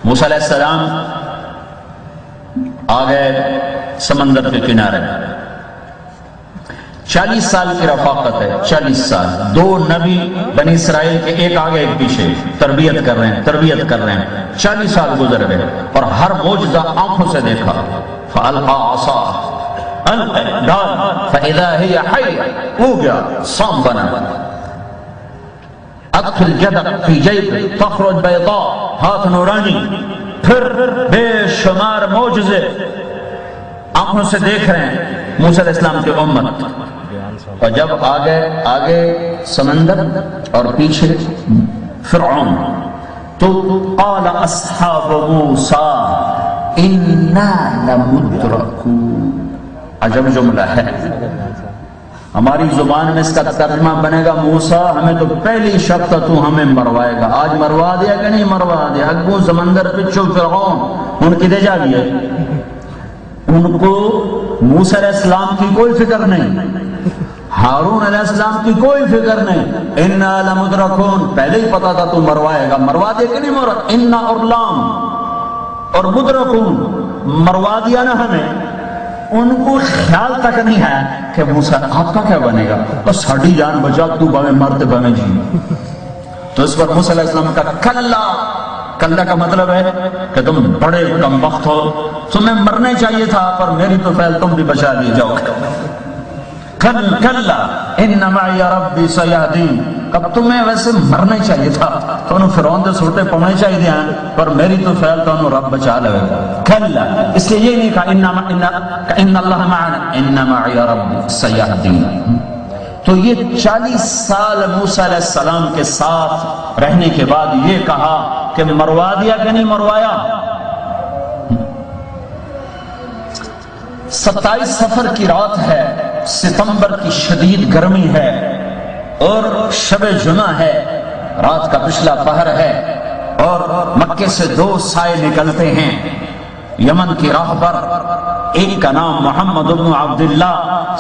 موسیٰ علیہ السلام آ گئے سمندر کے کنارے، 40 سال کی رفاقت ہے، 40 سال، 2 نبی بنی اسرائیل کے، ایک آگے ایک پیچھے، تربیت کر رہے ہیں، 40 سال گزر گئے اور ہر معجزہ آنکھوں سے دیکھا۔ فَأَلْقَى عَصَاهُ، ڈال، فَإِذَا هِيَ حَيٌّ، ہو گیا، سانپ بنا۔ أَدْخِلْ يَدَكَ فِي جَيْبِكَ تَخْرُجْ بَيْضَاءَ، ہاتھ نورانی، پھر بے شمار معجزے آنکھوں سے دیکھ رہے ہیں موسیٰ علیہ السلام کی امت۔ اور جب آگے سمندر اور پیچھے فرعون، تو قال اصحاب موسیٰ انا لمدرکون، عجب جملہ ہے، ہماری زبان میں اس کا ترجمہ بنے گا موسیٰ ہمیں تو پہلی شب تک تو ہمیں مروائے گا، آج مروا دیا کہ نہیں مروا دیا، اگو سمندر پچھو فرعون ان کی دے جا گیا، ان کو موسیٰ علیہ السلام کی کوئی فکر نہیں، ہارون علیہ السلام کی کوئی فکر نہیں، انا لمدرکون، پہلے ہی پتا تھا تو مروائے گا، مروا دے کہ نہیں مروا، انا اور لام اور مدرکون، مروا دیا نا ہمیں، ان کو خیال تک نہیں ہے کہ موسیٰ آپ کا کیا بنے گا، تو ساڑھی جان بچا تو باویں مرتے باویں جی۔ تو اس پر موسیٰ علیہ السلام کا کلّا کا مطلب ہے کہ تم بڑے کم وقت ہو، تمہیں مرنے چاہیے تھا پر میری تو فعل تم بھی بچا لیے جاؤ۔ کلّا ان معی ربی سیہدین، کب تمہیں ویسے مرنے چاہیے تھا تو انہوں فرعون دے سوٹے پڑھنے چاہیے دیا پر میری تو فعل تو انہوں رب بچا لے گا۔ کلّا، اس لیے یہ نہیں کہا ان اللہ معنا، ان معی ربی سیہدین۔ تو یہ 40 سال موسیٰ علیہ السلام کے ساتھ رہنے کے بعد یہ کہا کہ مروا دیا کہ نہیں مروایا۔ 27 صفر کی رات ہے، ستمبر کی شدید گرمی ہے اور شب جمعہ ہے، رات کا پچھلا پہر ہے اور مکے سے 2 سائے نکلتے ہیں یمن کی راہ پر، ایک کا نام محمد بن عبداللہ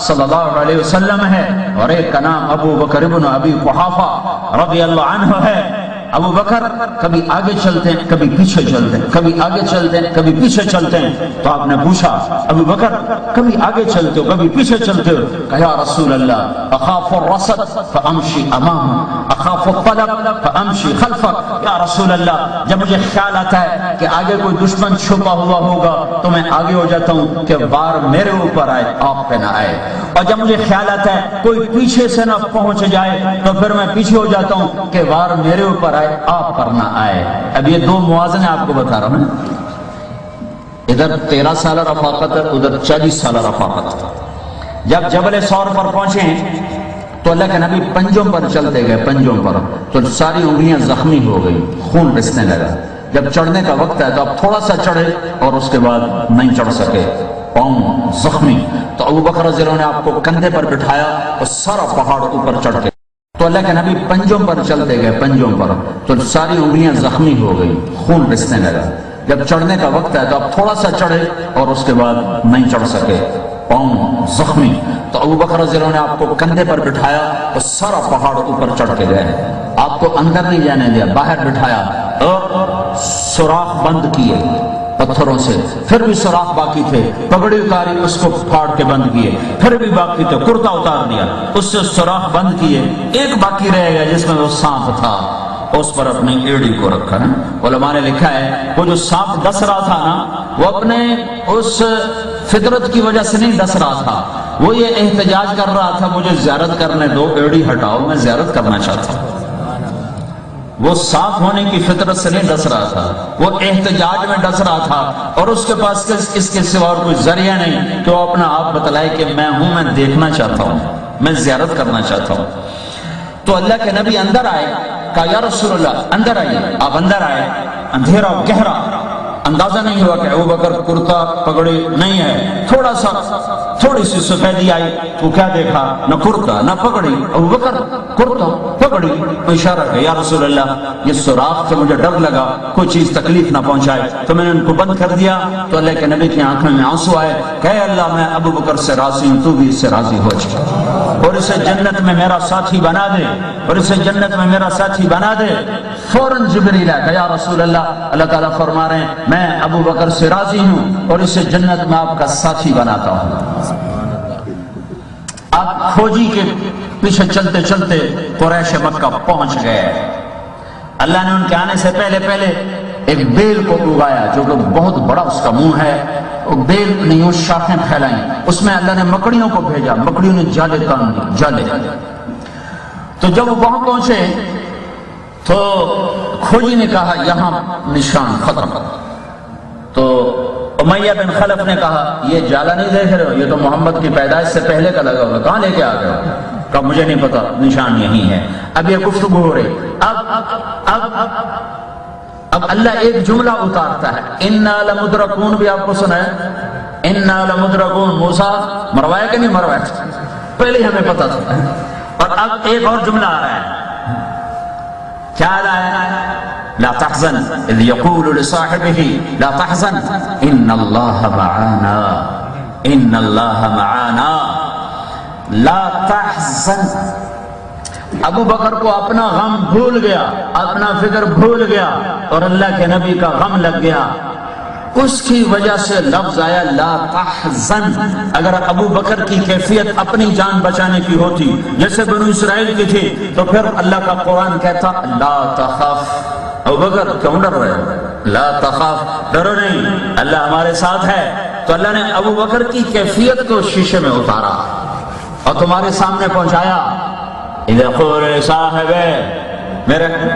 صلی اللہ علیہ وسلم ہے اور ایک کا نام ابو بکر بن ابی قحافہ رضی اللہ عنہ ہے۔ ابو بکر کبھی آگے چلتے ہیں کبھی پیچھے چلتے ہیں، کبھی آگے چلتے ہیں کبھی پیچھے چلتے ہیں، تو آپ نے پوچھا ابو بکر کبھی آگے چلتے ہو کبھی پیچھے چلتے ہو، کہا یا رسول اللہ اخاف الرصد فامشی امام، اخاف الطلب فامشی خلفک، یا رسول اللہ جب مجھے خیال آتا ہے کہ آگے کوئی دشمن چھپا ہوا ہوگا تو میں آگے ہو جاتا ہوں کہ وار میرے اوپر آئے آپ پہ نہ آئے، اور جب مجھے خیال آتا ہے کوئی پیچھے سے نہ پہنچ جائے تو پھر میں پیچھے ہو جاتا ہوں کہ وار میرے اوپر آپ پر نہ آئے۔ اب یہ 2 موازنے آپ کو بتا رہا ہوں، ادھر 13 سال رفاقت ہے، ادھر 40 سال رفاقت۔ جب جبل ثور پر پہنچے تو اللہ کے نبی پنجوں پر چلتے گئے، پنجوں پر، تو ساری انگلیاں زخمی ہو گئی، خون رسنے لگا۔ جب چڑھنے کا وقت ہے تو آپ تھوڑا سا چڑھے اور اس کے بعد نہیں چڑھ سکے، پاؤں زخمی، تو ابو بکر رضی اللہ عنہ نے آپ کو کندھے پر بٹھایا اور سارا پہاڑ اوپر چڑھ کے، تو اللہ کے نبی پنجوں پر چلتے گئے، پنجوں پر، تو ساری انگلیاں زخمی ہو گئی، خون رسنے لگا۔ جب چڑھنے کا وقت ہے تو آپ تھوڑا سا چڑھے اور اس کے بعد نہیں چڑھ سکے، پاؤں زخمی، تو ابو بکر رضی اللہ عنہ نے آپ کو کندھے پر بٹھایا اور سارا پہاڑ اوپر چڑھ کے گئے، آپ کو اندر نہیں جانے دیا، باہر بٹھایا اور سوراخ بند کیے پتھروں سے، پھر بھی سوراخ باقی تھے، پگڑی اتاری اس کو پھاڑ کے بند کیے، پھر بھی باقی تھے، کرتا اتار دیا، اس سے سوراخ بند کیے، ایک باقی رہ گیا جس میں وہ سانپ تھا، اس پر اپنی ایڑی کو رکھا نا۔ علماء نے لکھا ہے وہ جو سانپ ڈس رہا تھا نا وہ اپنے اس فطرت کی وجہ سے نہیں ڈس رہا تھا، وہ یہ احتجاج کر رہا تھا مجھے زیارت کرنے دو، ایڑی ہٹاؤ میں زیارت کرنا چاہتا ہوں۔ وہ صاف ہونے کی فطرت سے نہیں ڈس رہا تھا، وہ احتجاج میں ڈس رہا تھا اور اس کے پاس اس کے سوا اور کوئی ذریعہ نہیں کہ وہ اپنا آپ بتلائے کہ میں ہوں، میں دیکھنا چاہتا ہوں، میں زیارت کرنا چاہتا ہوں۔ تو اللہ کے نبی اندر آئے، کہا یا رسول اللہ اندر آئیے، آپ اندر آئے، اندھیرا گہرا، اندازہ نہیں ہوا کہ ابو بکر کرتا پگڑی نہیں ہے، تھوڑی سی سفیدی آئی تو کیا دیکھا، نہ کرتا نہ پگڑی، ابو بکر کرتا پگڑی، اشارہ ہے یا رسول اللہ یہ سوراخ سے مجھے ڈر لگا کوئی چیز تکلیف نہ پہنچائے تو میں نے ان کو بند کر دیا۔ تو اللہ کے نبی کی آنکھوں میں آنسو آئے کہ اے اللہ میں ابو بکر سے راضی ہوں، تو بھی اس سے راضی ہو جائے۔ اور اسے جنت میں میرا ساتھی بنا دے، اور اسے جنت میں میرا ساتھی بنا دے۔ فوراً جبریل آیا کہ یا رسول اللہ تعالیٰ فرما رہے ہیں میں ابو بکر سے راضی ہوں اور اسے جنت میں آپ کا ساتھی بناتا ہوں۔ آپ کھوجی کے پیچھے چلتے چلتے قریش مکہ پہنچ گئے۔ اللہ نے ان کے آنے سے پہلے ایک بیل کو اگایا جو کہ بہت بڑا اس کا منہ ہے، وہ بیل نے یوں شاخیں پھیلائیں، اس میں اللہ نے مکڑیوں کو بھیجا، مکڑیوں نے جالے تان دی، جالے۔ تو جب وہ وہاں پہنچے تو کھوجی نے کہا یہاں نشان ختم۔ تو امیہ بن خلف نے کہا یہ جالا نہیں دیکھ رہے ہو، یہ تو محمد کی پیدائش سے پہلے کا لگا ہوا، کہاں لے کے آ گئے ہو؟ کہا مجھے نہیں پتا، نشان یہی ہے۔ اب یہ گفتگو ہو رہی، اب اللہ ایک جملہ اتارتا ہے، اِنَّا لَمُدْرَكُونَ بھی آپ کو سنا ہے، اِنَّا لَمُدْرَكُونَ، موسیٰ مروایا کہ نہیں مروایا؟ پہلے ہی ہمیں پتا تھا۔ اور اب ایک اور جملہ آ رہا ہے، کیا آ رہا ہے؟ لا تحزن اذ يقول لصاحبه لا تحزن ان اللہ معانا، ان اللہ معانا لا تحزن۔ ابو بکر کو اپنا غم بھول گیا، اپنا فکر بھول گیا اور اللہ کے نبی کا غم لگ گیا، اس کی وجہ سے لفظ آیا لا تحزن۔ اگر ابو بکر کی کیفیت اپنی جان بچانے کی ہوتی جیسے بنو اسرائیل کی تھی تو پھر اللہ کا قرآن کہتا لا تخف، ابو بکر کیوں ڈر رہے ہو؟ لا تخف، ڈرو نہیں، اللہ ہمارے ساتھ ہے۔ تو اللہ نے ابو بکر کی کیفیت کو شیشے میں اتارا اور تمہارے سامنے پہنچایا۔ اذا قول صاحب،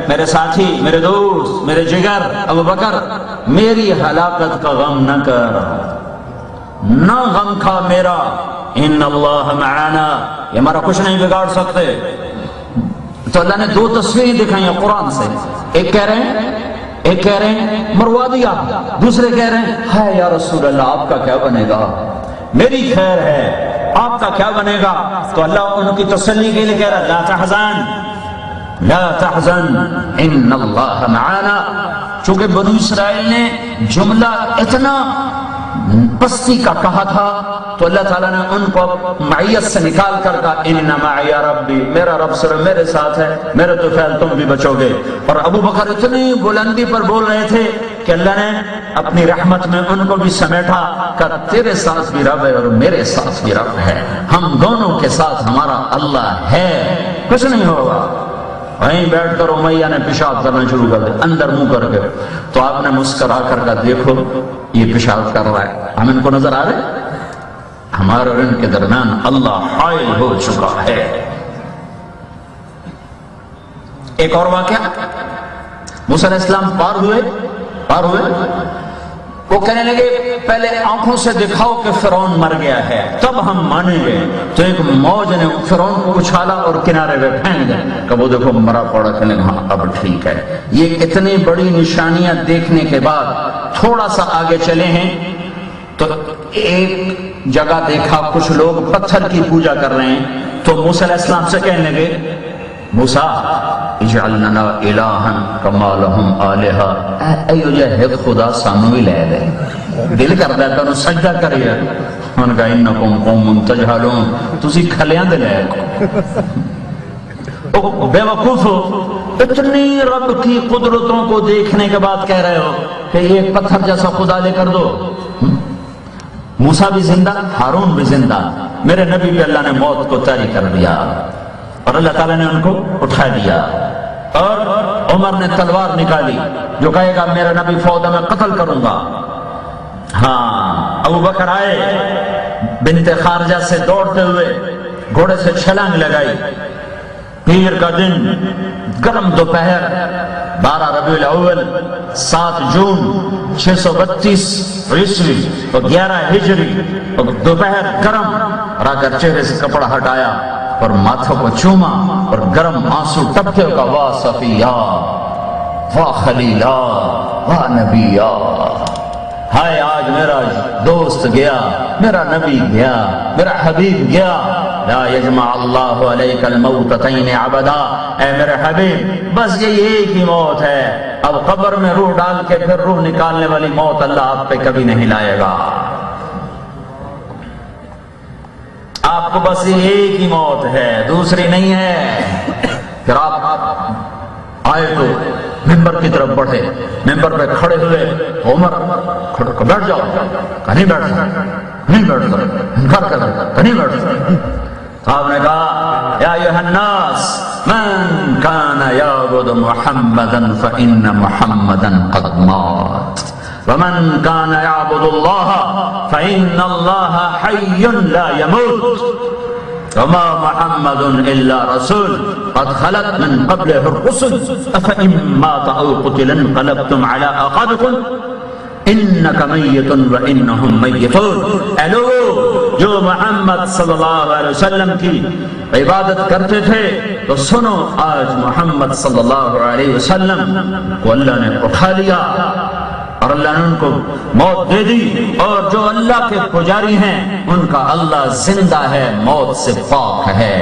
میرے ساتھی، میرے دوست، میرے جگر ابو بکر، میری ہلاکت کا غم نہ کر، نہ غم کھا میرا، ان اللہ معانا، یہ ہمارا کچھ نہیں بگاڑ سکتے۔ تو اللہ نے دو تصویریں دکھائی ہیں قرآن سے، ایک کہہ رہے ہیں مروا دیا، دوسرے کہہ رہے ہیں ہائے یا رسول اللہ آپ کا کیا بنے گا، میری خیر ہے آپ کا کیا بنے گا؟ تو اللہ ان کی تسلی کے لیے کہہ رہا لا تحزن، لا تحزن ان اللہ معانا۔ چونکہ بنو اسرائیل نے جملہ اتنا پستی کا کہا تھا تو اللہ تعالیٰ نے ان کو معیت سے نکال کر کہا ان معی ربی، میرا رب صرف میرے ساتھ ہے، میرے تو خیال تم بھی بچو گے۔ اور ابو بکر اتنی بلندی پر بول رہے تھے کہ اللہ نے اپنی رحمت میں ان کو بھی سمیٹا کہ تیرے ساتھ بھی رب ہے اور میرے ساتھ بھی رب ہے، ہم دونوں کے ساتھ ہمارا اللہ ہے، کچھ نہیں ہوگا۔ وہیں بیٹھ کر امیہ نے پیشاب کرنا شروع کر دیا اندر منہ کر کے، تو آپ نے مسکرا کر کہا دیکھو یہ پیشاب کر رہا ہے، ہم ان کو نظر آ رہے، ہمارے اور ان کے درمیان اللہ حائل ہو چکا ہے۔ ایک اور واقعہ، موسیٰ علیہ السلام پار ہوئے، وہ کہنے لگے پہلے آنکھوں سے دکھاؤ کہ فرعون مر گیا ہے تب ہم مانیں گے۔ تو ایک موج نے فرعون کو اچھالا اور کنارے پہ پھینک دیا کہ وہ دیکھو مرا پڑا، کہنے ہاں اب ٹھیک ہے۔ یہ اتنی بڑی نشانیاں دیکھنے کے بعد تھوڑا سا آگے چلے ہیں تو ایک جگہ دیکھا کچھ لوگ پتھر کی پوجا کر رہے ہیں، تو موسیٰ علیہ السلام سے کہنے لگے موسیٰ اجعل لنا الہا کما لہم آلہہ، ایو جہد خدا سانو ہی لے دے، دل کر دیتا انہوں سجدہ کریے، ان کا انکم قوم تجہلون، تسی کھلیاں دے لے بے وقوف ہو، اتنی رب کی قدرتوں کو دیکھنے کے بعد کہہ رہے ہو کہ یہ پتھر جیسا خدا لے کر دو۔ موسیٰ بھی زندہ، ہارون بھی زندہ، میرے نبی بھی اللہ نے موت کو طاری کر دیا اور اللہ تعالیٰ نے ان کو اٹھا دیا۔ اور عمر نے تلوار نکالی جو کہے گا میرا نبی فوت میں قتل کروں گا۔ ہاں ابو بکر آئے بنت خارجہ سے دوڑتے ہوئے، گھوڑے سے چھلانگ لگائی، پیر کا دن، گرم دوپہر، 12 ربیع الاول 7 جون 632 عیسوی اور 11 ہجری، اور دوپہر گرم، اور آ کر چہرے سے کپڑا ہٹایا اور ماتھوں کو چوما اور گرم آنسو ٹپکے کا واہ صفیہ، واہ خلیلہ، واہ نبیہ، ہائے آج میرا دوست گیا، میرا نبی گیا، میرا حبیب گیا۔ لا یجمع اللہ علیک الموتتین عبدا، اے میرے حبیب بس یہ ایک ہی موت ہے، اب قبر میں روح ڈال کے پھر روح نکالنے والی موت اللہ آپ پہ کبھی نہیں لائے گا۔ آپ کو بس ایک ہی موت ہے، دوسری نہیں ہے۔ پھر آپ آئے تو ممبر کی طرف بڑھے، ممبر پہ کھڑے ہوئے، عمر کھڑ کر بیٹھ جاؤ، نہیں بیٹھ سکتے، نہیں بیٹھ سکتے، انکار کر رہے، نہیں بیٹھ سکتے۔ آپ نے کہا یا ایھا الناس من کان یعبد محمدا فإن محمدا قد مات ومن كان يعبد الله فإن الله حي لا يموت وما محمد إلا رسول قد خلت من قبله الرسل أفإن مات أو قتل انقلبتم على أعقابكم إنك ميت وإنهم ميتون۔ اے لوگو جو محمد صلی اللہ علیہ وسلم کی عبادت کرتے تھے تو سنو، آج محمد صلی اللہ علیہ وسلم کو اللہ نے اٹھا لیا اور اللہ نے ان کو موت دے دی، اور جو اللہ کے پجاری ہیں ان کا اللہ زندہ ہے، موت سے پاک ہے۔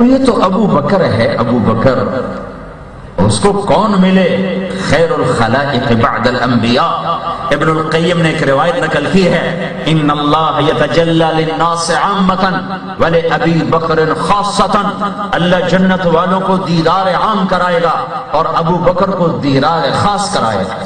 یہ تو ابو بکر ہے، ابو بکر اس کو کون ملے؟ خیر الخلائق بعد الانبیاء۔ ابن القیم نے ایک روایت نقل کی ہے، ان اللہ یتجلی للناس عامۃ ولابی بکر خاصۃ، اللہ جنت والوں کو دیدار عام کرائے گا اور ابو بکر کو دیدار خاص کرائے گا۔